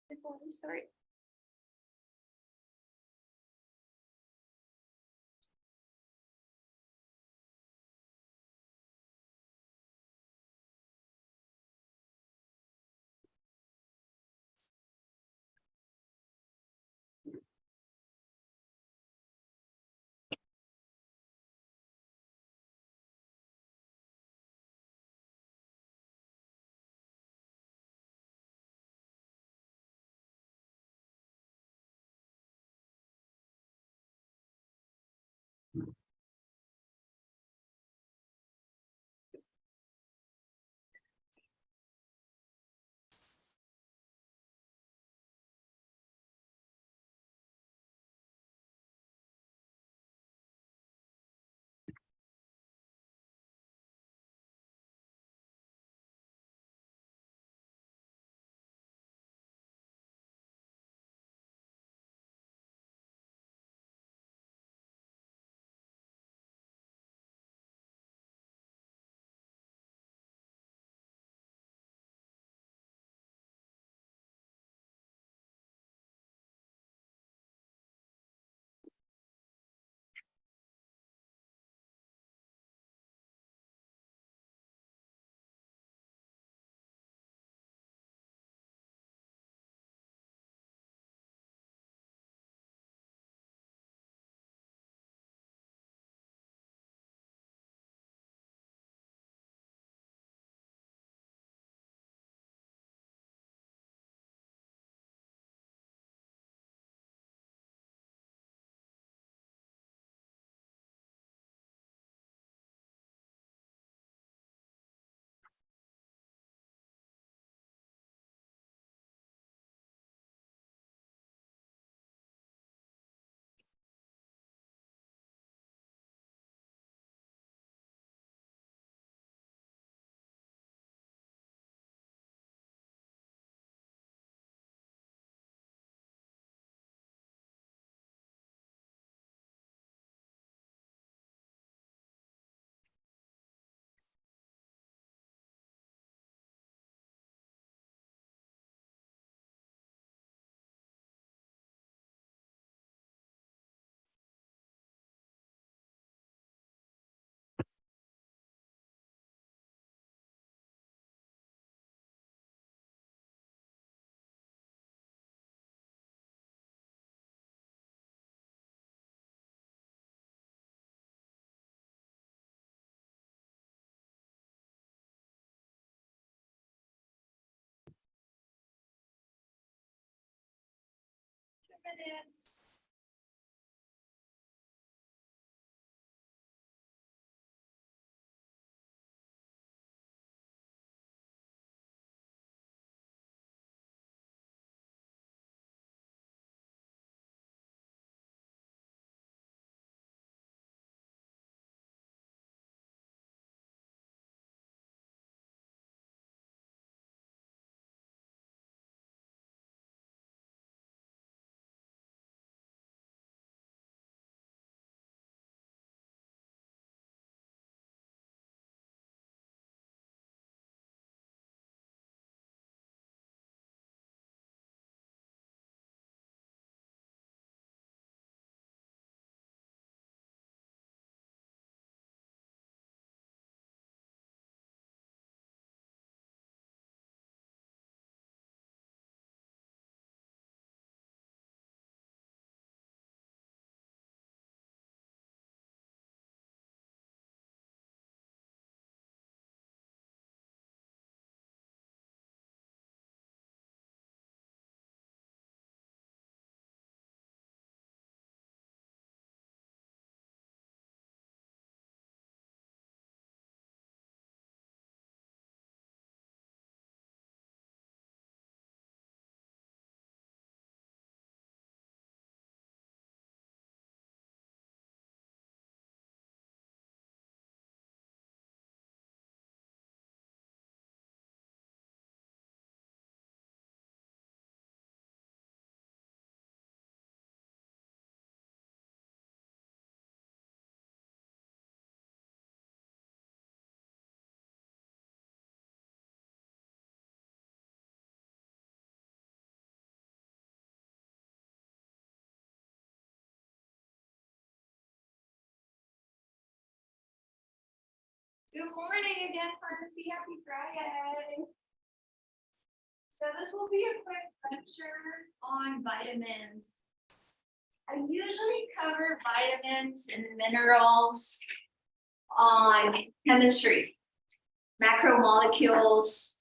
before we start? Minutes. Good morning again, Pharmacy. Happy Friday. So this will be a quick lecture on vitamins. I usually cover vitamins and minerals on chemistry, macromolecules,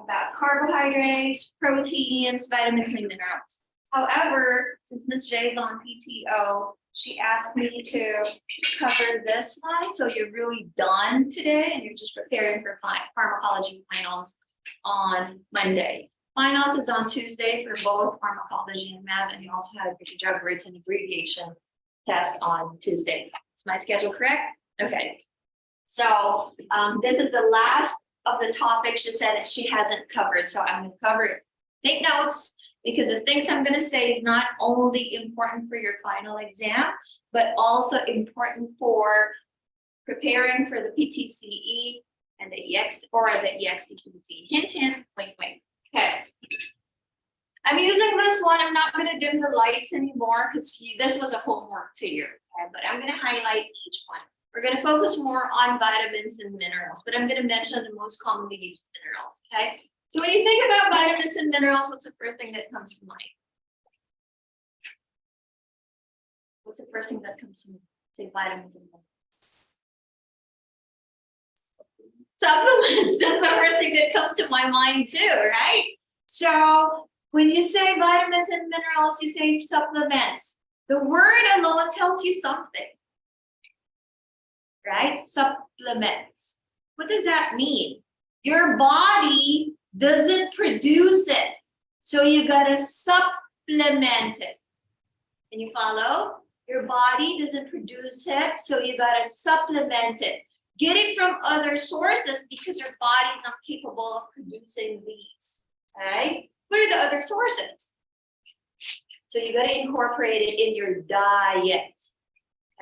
about carbohydrates, proteins, vitamins, and minerals. However, since Ms. J is on PTO, she asked me to cover this one. So you're really done today and you're just preparing for pharmacology finals on Monday. Finals is on Tuesday for both pharmacology and math, and you also have your drug rates and abbreviation test on Tuesday. Is my schedule correct? Okay. So this is the last of the topics she said that she hasn't covered. So I'm going to cover it. Take notes, because the things I'm going to say is not only important for your final exam, but also important for preparing for the PTCE and the ExCPT. Hint, hint, wink, wink. Okay. I'm using this one. I'm not going to dim the lights anymore because this was a homework to you. Okay? But I'm going to highlight each one. We're going to focus more on vitamins and minerals, but I'm going to mention the most commonly used minerals. Okay. So when you think about vitamins and minerals, what's the first thing that comes to mind? What's the first thing that comes to mind? Say vitamins and minerals. Supplements, that's the first thing that comes to my mind too, right? So when you say vitamins and minerals, you say supplements. The word alone tells you something, right? Supplements. What does that mean? Your body doesn't produce it, so you gotta supplement it. Can you follow? Your body doesn't produce it, so you gotta supplement it. Get it from other sources because your body is not capable of producing these. Okay? What are the other sources? So you got to incorporate it in your diet.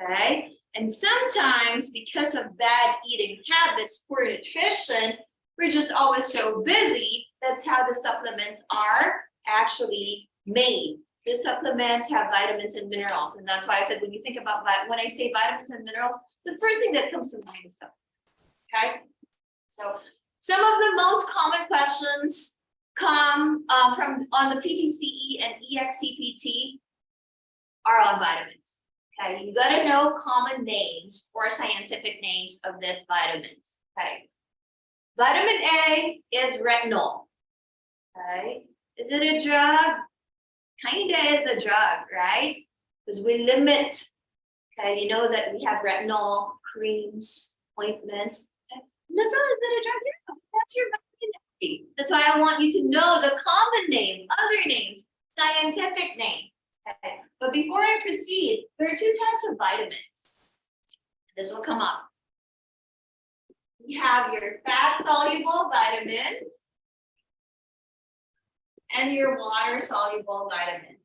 Okay? And sometimes because of bad eating habits, poor nutrition, we're just always so busy. That's how the supplements are actually made. The supplements have vitamins and minerals. And that's why I said when you think about when I say vitamins and minerals, the first thing that comes to mind is supplements. Okay? So some of the most common questions come from on the PTCE and ExCPT are on vitamins. Okay, you got to know common names or scientific names of this vitamins. Okay, vitamin A is retinol. Okay, is it a drug? Kinda is a drug, right? Because we limit. Okay, you know that we have retinol creams, ointments. That's all. Is it a drug? Yeah, that's your vitamin A. That's why I want you to know the common name, other names, scientific name. Okay. But before I proceed, there are two types of vitamins. This will come up. You have your fat-soluble vitamins and your water-soluble vitamins.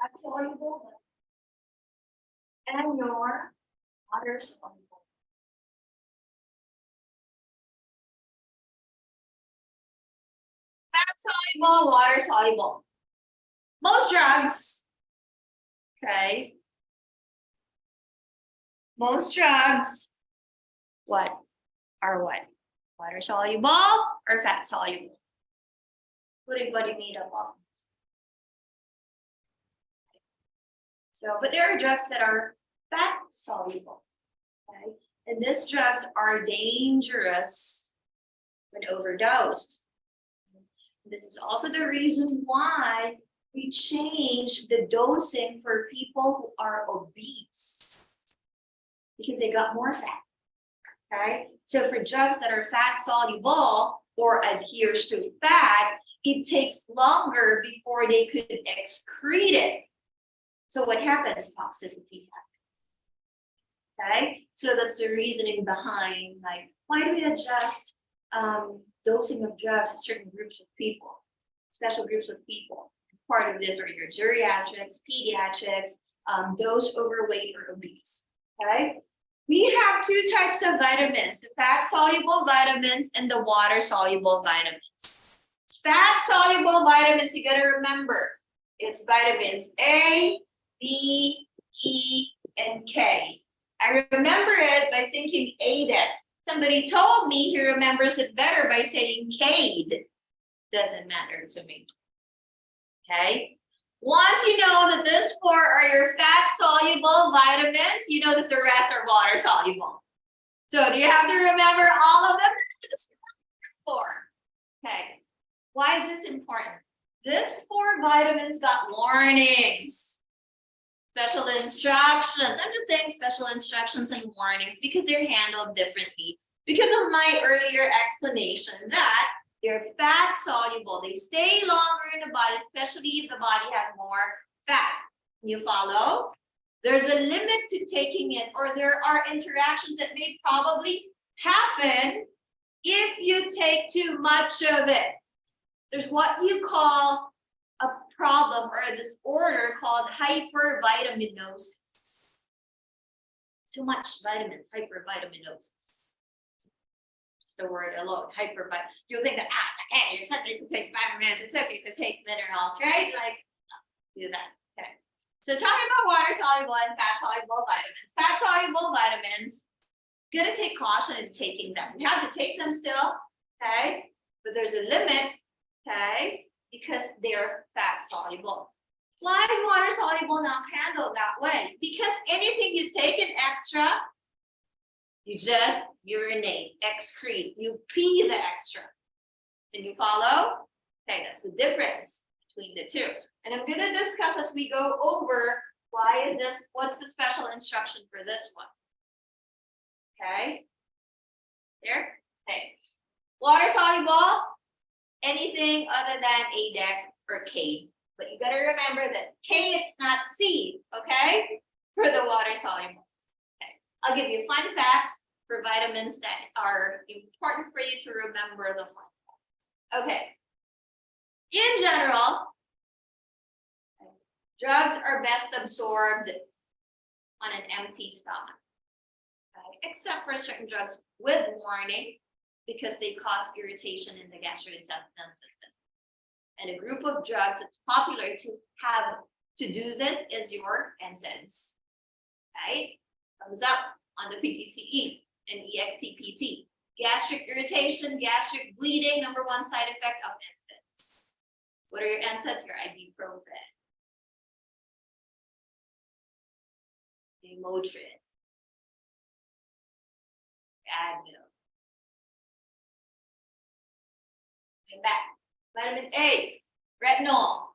Fat-soluble and your water-soluble. Fat-soluble, water-soluble. Most drugs, okay. Most drugs, what? Water-soluble or fat-soluble? What do you made up of? So, but there are drugs that are fat-soluble, okay? And these drugs are dangerous when overdosed. This is also the reason why we change the dosing for people who are obese, because they got more fat, okay? So for drugs that are fat-soluble or adheres to fat, it takes longer before they could excrete it. So what happens? Toxicity happens. Okay, so that's the reasoning behind, like, why do we adjust dosing of drugs to certain groups of people, special groups of people? Part of this are your geriatrics, pediatrics, those overweight or obese. Okay, we have two types of vitamins: the fat-soluble vitamins and the water-soluble vitamins. Fat-soluble vitamins, you gotta remember, it's vitamins A, B, E, and K. I remember it by thinking ADET. Somebody told me he remembers it better by saying CADE. Doesn't matter to me. Okay? Once you know that these 4 are your fat-soluble vitamins, you know that the rest are water-soluble. So do you have to remember all of them? Just 4. Okay. Why is this important? This 4 vitamins got warnings. Special instructions. I'm just saying special instructions and warnings because they're handled differently. Because of my earlier explanation that they're fat soluble. They stay longer in the body, especially if the body has more fat. You follow? There's a limit to taking it, or there are interactions that may probably happen if you take too much of it. There's what you call a problem or a disorder called hypervitaminosis. Too much vitamins, hypervitaminosis. Just the word alone, hypervitamin. You'll think that, it's okay, it's okay to take vitamins, it's okay to take minerals, right? Like, do that, okay. So talking about water-soluble and fat-soluble vitamins. Fat-soluble vitamins, gotta take caution in taking them. You have to take them still, okay? But there's a limit, okay? Because they're fat soluble. Why is water soluble not handled that way? Because anything you take in extra, you just urinate, excrete, you pee the extra. Can you follow? Okay, that's the difference between the two. And I'm gonna discuss as we go over why is this, what's the special instruction for this one? Okay, there, okay. Water soluble, anything other than ADEC or K. But you gotta remember that K, it's not C, okay? For the water soluble. Okay. I'll give you fun facts for vitamins that are important for you to remember the fun facts. Okay. In general, drugs are best absorbed on an empty stomach. Okay? Except for certain drugs with warning, because they cause irritation in the gastrointestinal system. And a group of drugs that's popular to have to do this is your NSAIDs. Right? Comes up on the PTCE and ExCPT. Gastric irritation, gastric bleeding, #1 side effect of NSAIDs. What are your NSAIDs? Your ibuprofen, Motrin, Advil. Back. Vitamin A, retinol.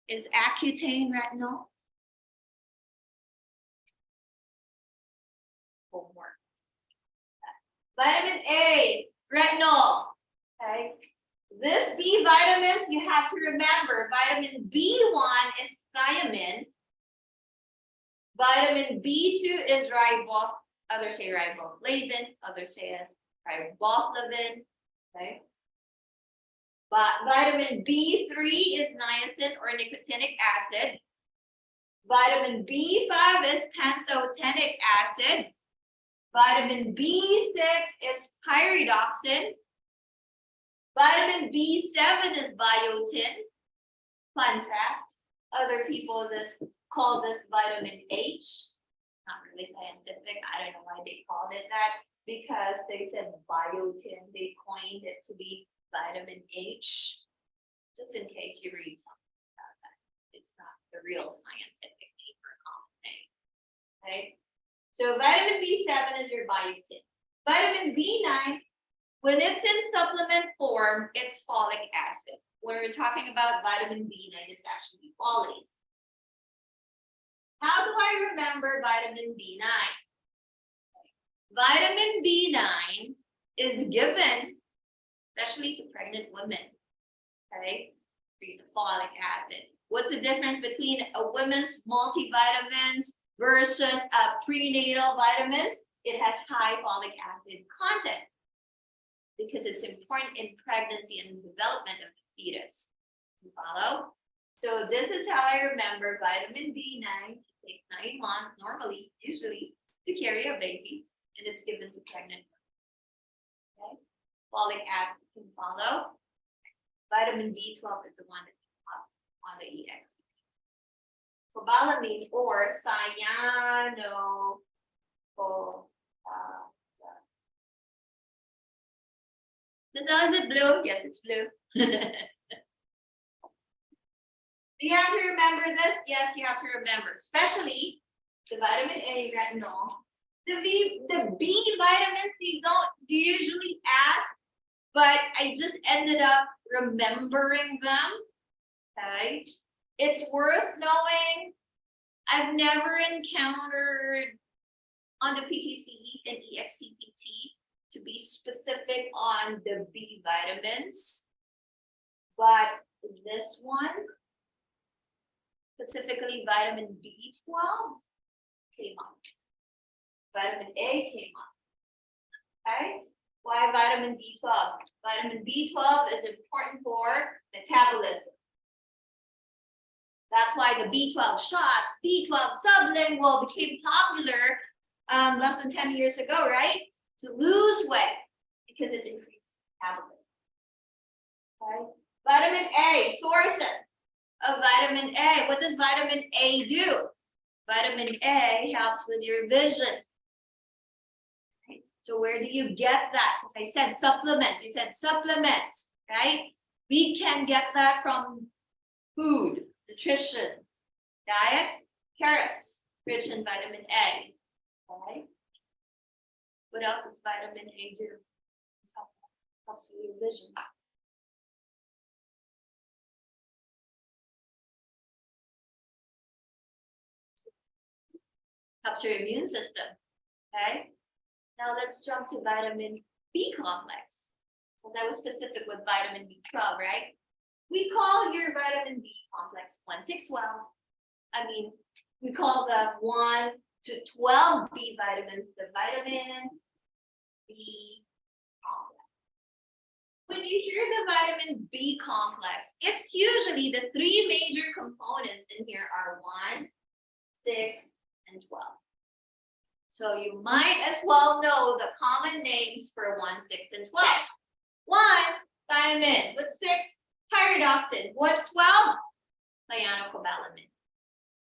Is Accutane retinol? Homework. Vitamin A, retinol. Okay. This B vitamins, you have to remember, vitamin B1 is thiamine. Vitamin B2 is others say riboflavin, others say riboflavin. Okay. But vitamin B3 is niacin or nicotinic acid. Vitamin B5 is pantothenic acid. Vitamin B6 is pyridoxine. Vitamin B7 is biotin. Fun fact, other people call this vitamin H. Not really scientific. I don't know why they called it that. Because they said biotin, they coined it to be vitamin H, just in case you read something about that. It's not the real scientific name for a common name. Okay, so vitamin B7 is your biotin. Vitamin B9, when it's in supplement form, it's folic acid. When we're talking about vitamin B9, it's actually folate. How do I remember vitamin B9? Vitamin B9 is given, especially to pregnant women, okay? Increase the folic acid. What's the difference between a women's multivitamins versus a prenatal vitamins? It has high folic acid content because it's important in pregnancy and development of the fetus. You follow? So this is how I remember vitamin B9. It takes 9 months, normally, usually, to carry a baby. And it's given to pregnant women. Okay, folic acid can follow. Vitamin B12 is the one that's up on the ExCPT. Cobalamin or cyano. Is it blue? Yes, it's blue. Do you have to remember this? Yes, you have to remember, especially the vitamin A retinol. The B vitamins you don't usually ask, but I just ended up remembering them. Okay, it's worth knowing. I've never encountered on the PTCE and ExCPT to be specific on the B vitamins, but this one, specifically vitamin B12, came up. Vitamin A came up. Okay, why vitamin B12? Vitamin B12 is important for metabolism. That's why the B12 shots, B12 sublingual became popular less than 10 years ago, right? To lose weight because it increases metabolism. Okay. Vitamin A, sources of vitamin A. What does vitamin A do? Vitamin A helps with your vision. Okay. So where do you get that? Because I said supplements. You said supplements, right? We can get that from food, nutrition, diet, carrots, rich in vitamin A. Okay. What else does vitamin A do? Helps with your vision. Helps your immune system. Okay. Now let's jump to vitamin B complex. So that was specific with vitamin B12, right? We call your vitamin B complex 1,6,12. I mean, we call the 1 to 12 B vitamins the vitamin B complex. When you hear the vitamin B complex, it's usually the three major components in here are 1, 6, and 12. So you might as well know the common names for 1, 6, and 12. 1, thiamine. What's 6? Pyridoxine. What's 12? Cyanocobalamin.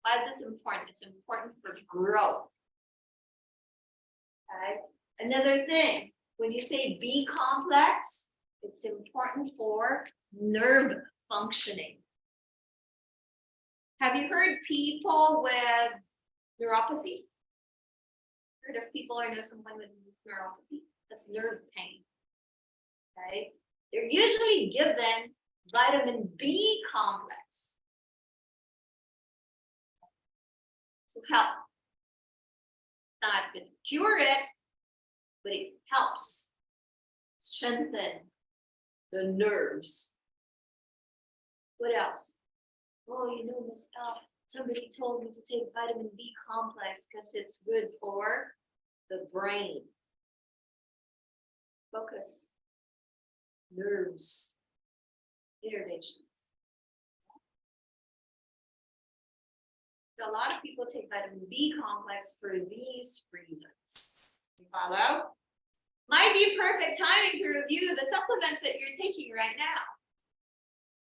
Why is this important? It's important for growth. Okay. Another thing, when you say B complex, it's important for nerve functioning. Have you heard people with neuropathy? Heard of people or know someone with neuropathy? That's nerve pain. Okay. They're usually given vitamin B complex to help. It's not going to cure it, but it helps strengthen the nerves. What else? Oh, you know, Miss L, somebody told me to take vitamin B complex because it's good for the brain. Focus. Nerves. Innervations. So a lot of people take vitamin B complex for these reasons. You follow? Might be perfect timing to review the supplements that you're taking right now.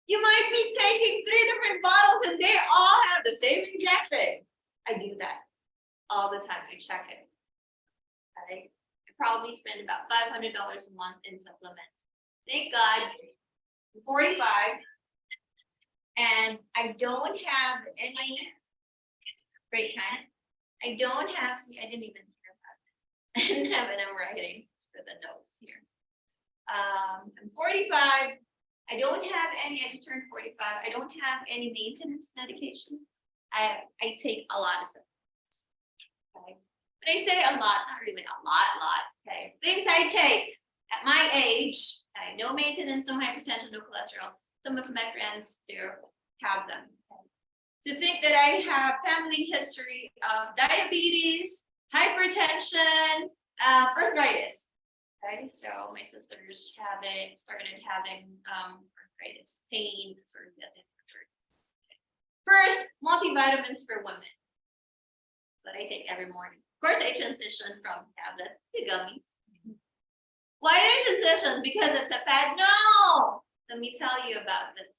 You might be taking 3 different bottles and they all have the same exact thing. I do that all the time. I check it. Okay. I probably spend about $500 a month in supplements. Thank God, I'm 45, and I don't have any break time. I don't have, see, I didn't even hear about this. I didn't have it in writing for the notes here. I'm 45. I don't have any, I just turned 45. I don't have any maintenance medications. I take a lot of supplements. Okay. But I say a lot, not really a lot. Okay. Things I take at my age, no maintenance, no hypertension, no cholesterol. Some of my friends do have them. Okay. To think that I have family history of diabetes, hypertension, arthritis. Okay, so my sisters started having arthritis, pain, sort of as First, multivitamins for women. That's what I take every morning. Of course, I transition from tablets to gummies. Why did I transition? Because it's a fad? No, Let me tell you about this.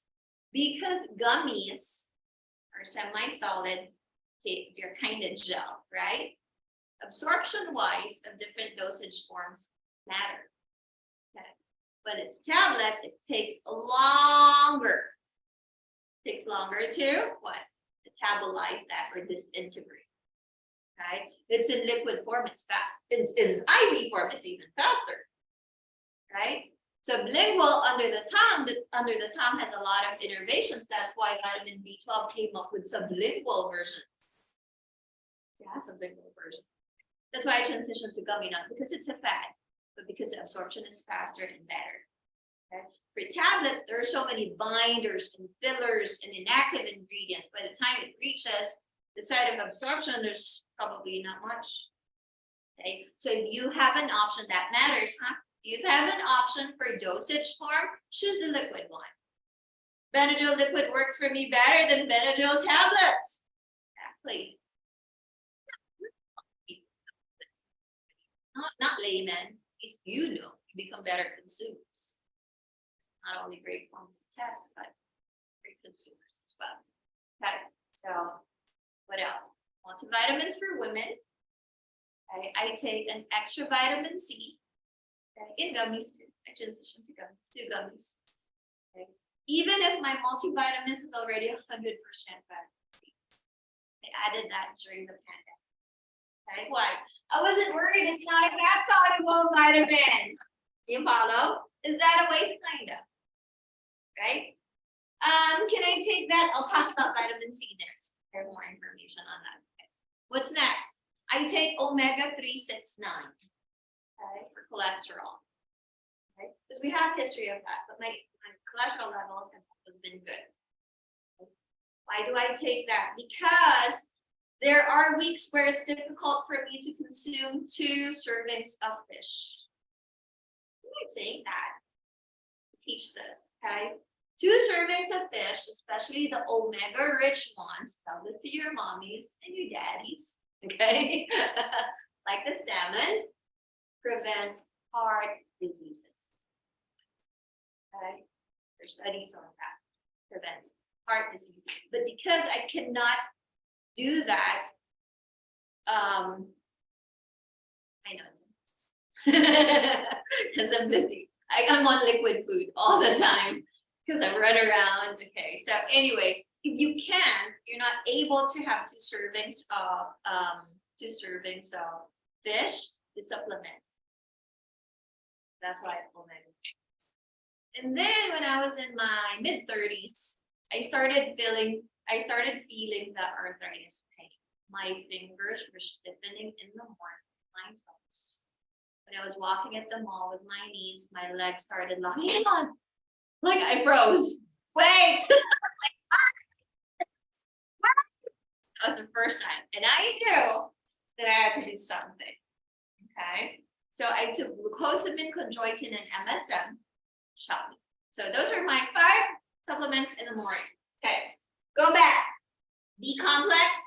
Because gummies are semi-solid, they're kind of gel, right? Absorption-wise of different dosage forms matter. Okay. But it's tablet, it takes longer. It takes longer to what? Metabolize that or disintegrate. Okay. It's in liquid form, it's fast. It's in IV form, it's even faster. Right? Sublingual under the tongue has a lot of innervations. That's why vitamin B12 came up with sublingual versions. Yeah, sublingual version. That's why I transitioned to gummy, not because it's a fad, but because the absorption is faster and better. Okay? For tablets, there are so many binders and fillers and inactive ingredients. By the time it reaches the site of absorption, there's probably not much. Okay, so if you have an option that matters, huh? You have an option for dosage form, choose the liquid one. Benadryl liquid works for me better than Benadryl tablets. Exactly. Not layman, at least you know, you become better consumers. Not only great forms of test, but great consumers as well. Okay, so what else? Multivitamins for women. Okay, I take an extra vitamin C. Okay, in gummies too. I transition to gummies. Okay. Even if my multivitamins is already 100% vitamin C. I added that during the pandemic. Okay, why? I wasn't worried it's not a fat soluble vitamin. You follow? Is that a waste? Kind of. Right? Can I take that? I'll talk about vitamin C next. There's more information on that. Okay. What's next? I take omega-369. Okay, for cholesterol. Okay, because we have history of that, but my cholesterol levels have always been good. Okay. Why do I take that? Because there are weeks where it's difficult for me to consume 2 servings of fish. I'm not saying that. Teach this, okay? 2 servings of fish, especially the omega-rich ones. Tell this to your mommies and your daddies, okay? Like the salmon. Prevents heart diseases. Okay, there's studies on that. Prevents heart diseases. But because I cannot do that, I know because I'm busy. I'm on liquid food all the time because I run around. Okay, so anyway, if you can, you're not able to have 2 servings of fish to supplement. That's why I omega. And then when I was in my mid-30s, I started feeling the arthritis pain. My fingers were stiffening in the morning, my toes. When I was walking at the mall with my niece, my legs started locking on. Like I froze. Wait! That was the first time. And I knew that I had to do something. Okay. So I took glucosamine, chondroitin, and MSM. Shot me. So those are my 5 supplements in the morning. Okay, go back. B complex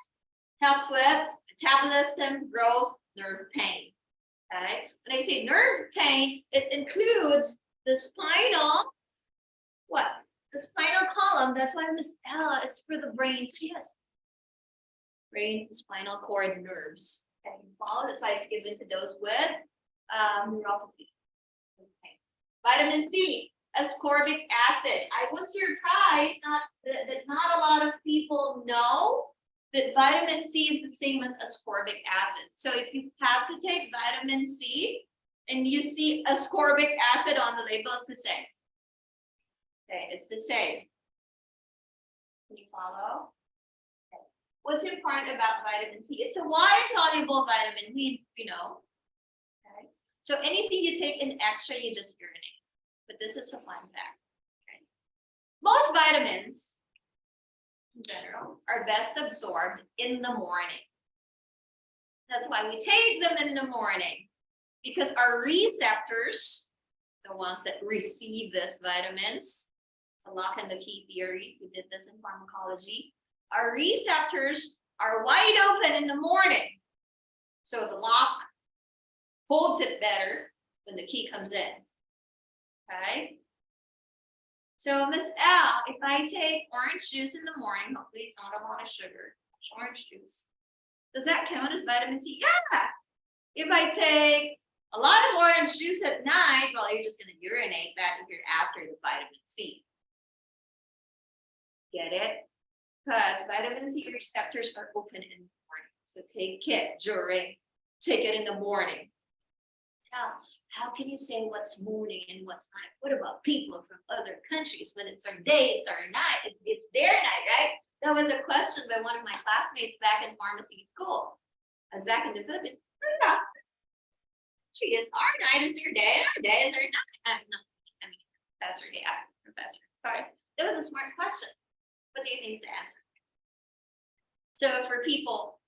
helps with metabolism, growth, nerve pain. Okay, when I say nerve pain, it includes the spinal. What? The spinal column. That's why Miss Ella. It's for the brain. Yes. Brain, spinal cord, nerves. Okay, follow. That's why it's given to those with neuropathy. Okay. Vitamin C, ascorbic acid. I was surprised that not a lot of people know that vitamin C is the same as ascorbic acid. So if you have to take vitamin C and you see ascorbic acid on the label, it's the same. Okay, it's the same. Can you follow? Okay. What's important about vitamin C? It's a water-soluble vitamin, you know. Okay. So anything you take in extra, you just urinate. But this is a fun fact. Okay. Most vitamins, in general, are best absorbed in the morning. That's why we take them in the morning, because our receptors, the ones that receive these vitamins, the lock and the key theory, we did this in pharmacology, our receptors are wide open in the morning. So the lock holds it better when the key comes in. Okay? So Miss L, if I take orange juice in the morning, hopefully it's not a lot of sugar, it's orange juice. Does that count as vitamin C? Yeah. If I take a lot of orange juice at night, well, you're just going to urinate that if you're after the vitamin C. Get it? Because vitamin C receptors are open in the morning. So take it in the morning. Now, how can you say what's morning and what's night? What about people from other countries when it's our day, it's our night, it's their night, right? That was a question by one of my classmates back in pharmacy school. I was back in the Philippines. She is our night is your day, and our day is our night. Professor, he asked the professor. Sorry. That was a smart question. What do you think is the answer? So for people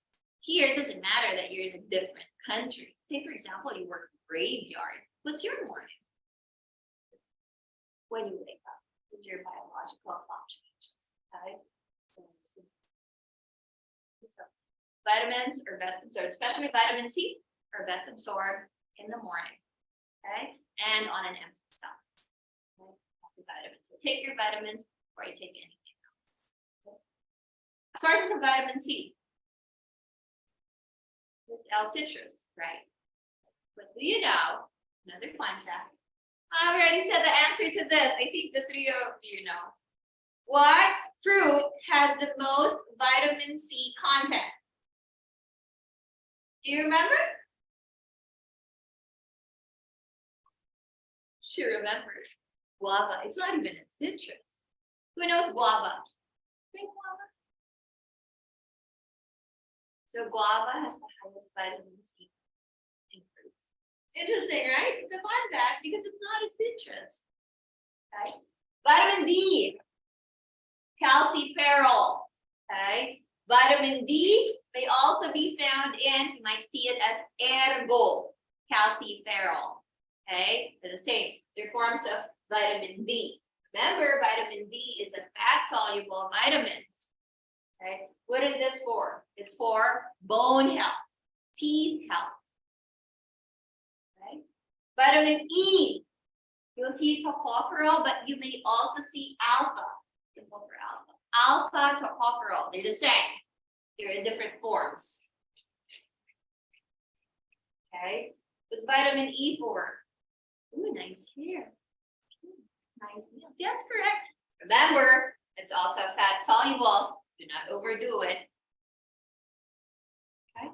here, it doesn't matter that you're in a different country. Say, for example, you work graveyard. What's your morning? When you wake up, is your biological clock changes. Okay? So vitamins are best absorbed, especially vitamin C, are best absorbed in the morning. Okay, and on an empty stomach. Okay? Vitamins. So take your vitamins before you take anything else. Okay? Sources of vitamin C. It's L-citrus, right? But do you know, another fun fact, I already said the answer to this. I think the three of you know. What fruit has the most vitamin C content? Do you remember? She remembers. Guava. It's not even a citrus. Who knows guava? Drink guava. So guava has the highest vitamin C in fruits. Interesting, right? It's a fun fact because it's not a citrus. Okay. Vitamin D, calciferol. Okay. Vitamin D may also be found in, you might see it as ergo, calciferol. Okay, they're the same. They're forms of vitamin D. Remember, vitamin D is a fat-soluble vitamin. Okay, what is this for? It's for bone health, teeth health. Okay, vitamin E. You'll see tocopherol, but you may also see alpha. Alpha tocopherol. They're the same. They're in different forms. Okay, what's vitamin E for? Ooh, nice hair. Nice nails. Yes, correct. Remember, it's also fat soluble. Do not overdo it. Okay.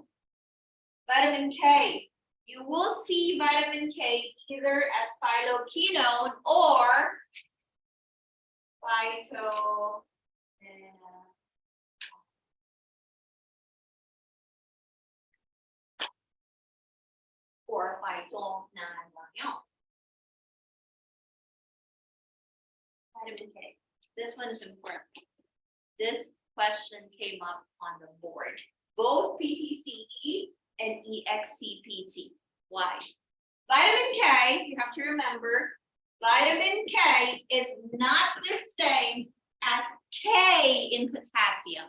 Vitamin K. You will see vitamin K either as phyloquinone or phyto. Or phytonadione. Vitamin K. This one is important. This question came up on the board. Both PTCE and ExCPT. Why? Vitamin K, you have to remember, vitamin K is not the same as K in potassium.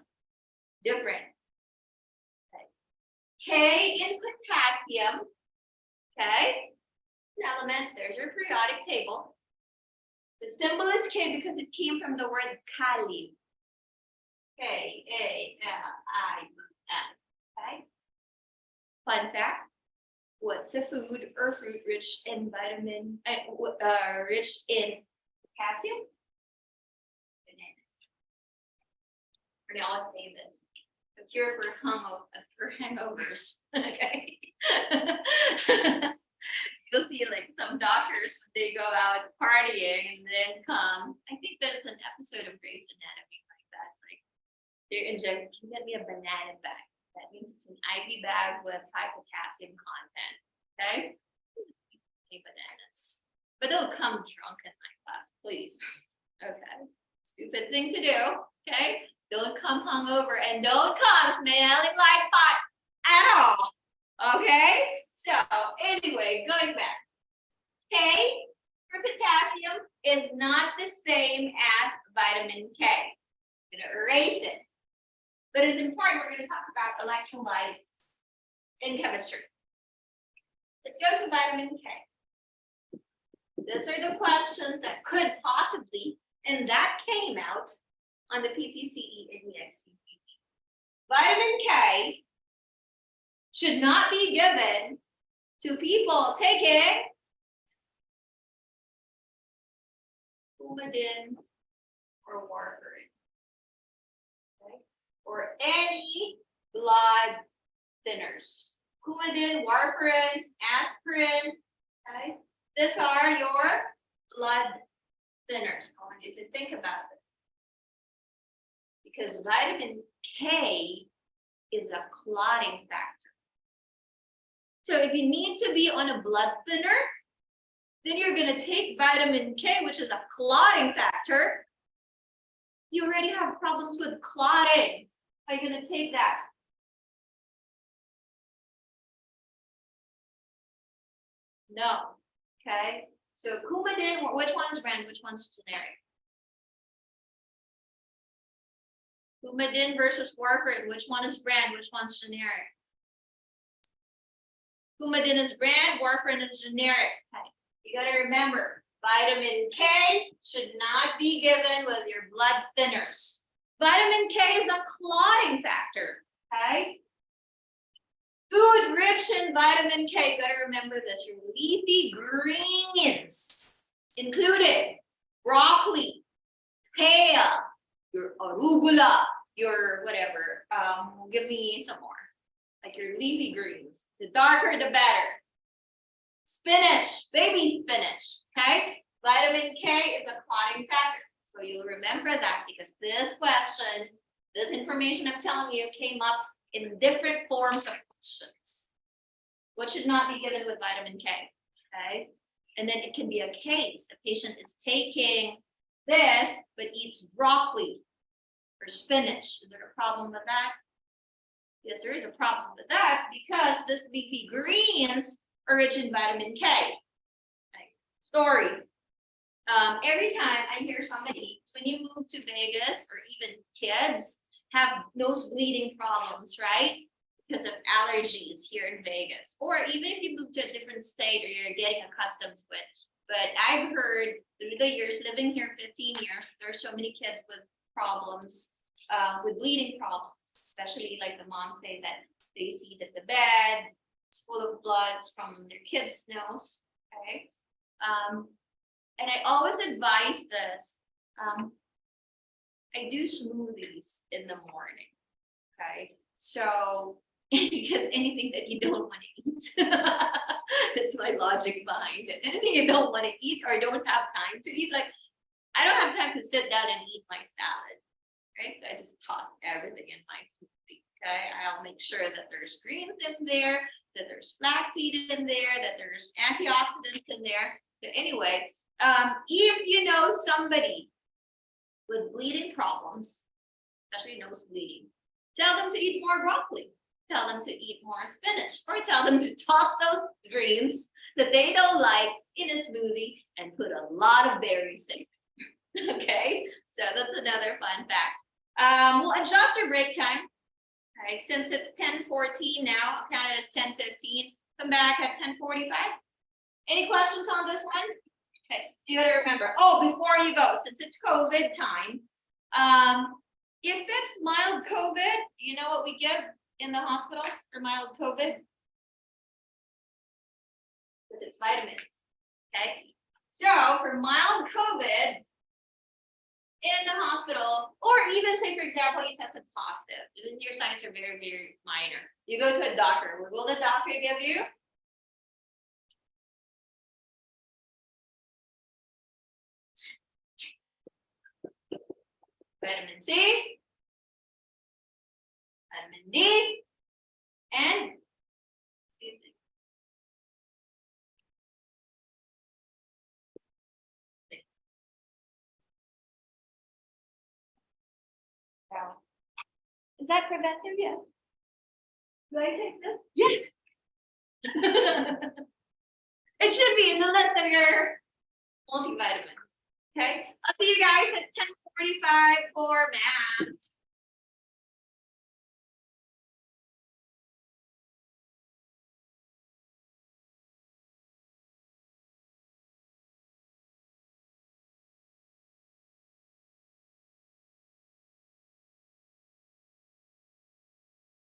Different. Okay. K in potassium, okay, an element, there's your periodic table. The symbol is K because it came from the word kali. K-A-L-I-N. Okay. Fun fact: what's a food or fruit rich in vitamin? Rich in potassium? Bananas. We're gonna always say this: the cure for hangovers. Okay. You'll see like some doctors, they go out partying and then come. I think there's an episode of Grey's Anatomy like that. Like they're injecting, can you get me a banana bag? That means it's an IV bag with high potassium content. Okay? Bananas. But don't come drunk in my class, please. Okay. Stupid thing to do. Okay? Don't come hungover and don't come smelling like pot at all. Okay? So anyway, going back. K for potassium is not the same as vitamin K. I'm going to erase it. But it's important, we're going to talk about electrolytes in chemistry. Let's go to vitamin K. These are the questions that could possibly And that came out on the PTCE and the ExCPT. Vitamin K should not be given to people taking Coumadin or warfarin, okay? Or any blood thinners. Coumadin, warfarin, aspirin, okay? These are your blood thinners. I want you to think about this. Because vitamin K is a clotting factor. So if you need to be on a blood thinner, then you're going to take vitamin K, which is a clotting factor. You already have problems with clotting. How are you going to take that? No. Okay. So Coumadin, which one's brand, which one's generic? Coumadin versus warfarin, which one is brand, which one's generic? Coumadin is brand, warfarin is generic. Okay. You got to remember, vitamin K should not be given with your blood thinners. Vitamin K is a clotting factor, okay? Food rich in vitamin K, you got to remember this, your leafy greens included broccoli, kale, your arugula, your whatever, give me some more, like your leafy greens. The darker, the better. Spinach, baby spinach, okay? Vitamin K is a clotting factor. So you'll remember that because this question, this information I'm telling you came up in different forms of questions. What should not be given with vitamin K, okay? And then it can be a case. The patient is taking this, but eats broccoli or spinach. Is there a problem with that? Yes, there is a problem with that because this leafy greens are rich in vitamin K. Okay. Story. Every time I hear somebody, when you move to Vegas or even kids have nose bleeding problems, right? Because of allergies here in Vegas, or even if you move to a different state or you're getting accustomed to it. But I've heard through the years living here 15 years, there are so many kids with problems, with bleeding problems, especially like the moms say that they see that the bed is full of bloods from their kids' nose, okay? And I always advise this, I do smoothies in the morning, okay? So, because anything that you don't want to eat, that's my logic behind it. Anything you don't want to eat or don't have time to eat, like I don't have time to sit down and eat my salad, right? So I just toss everything in my smoothie, okay? I'll make sure that there's greens in there, that there's flaxseed in there, that there's antioxidants in there. So anyway, if you know somebody with bleeding problems, especially nose bleeding, tell them to eat more broccoli, tell them to eat more spinach, or tell them to toss those greens that they don't like in a smoothie and put a lot of berries in it. Okay, so that's another fun fact. We'll adjust our break time. All right, since it's 10:14 now, I'll count it as 10:15. Come back at 10:45. Any questions on this one? Okay, you gotta remember. Oh, before you go, since it's COVID time, if it's mild COVID, do you know what we give in the hospitals for mild COVID? It's vitamins. Okay, so for mild COVID in the hospital, or even say, for example, you tested positive, even your signs are very, very minor. You go to a doctor. What will the doctor give you? Vitamin C, vitamin D, and is that preventive? Yes. Do I take this? Yes. It should be in the list of your multivitamins. Okay. I'll see you guys at 10:45 for math.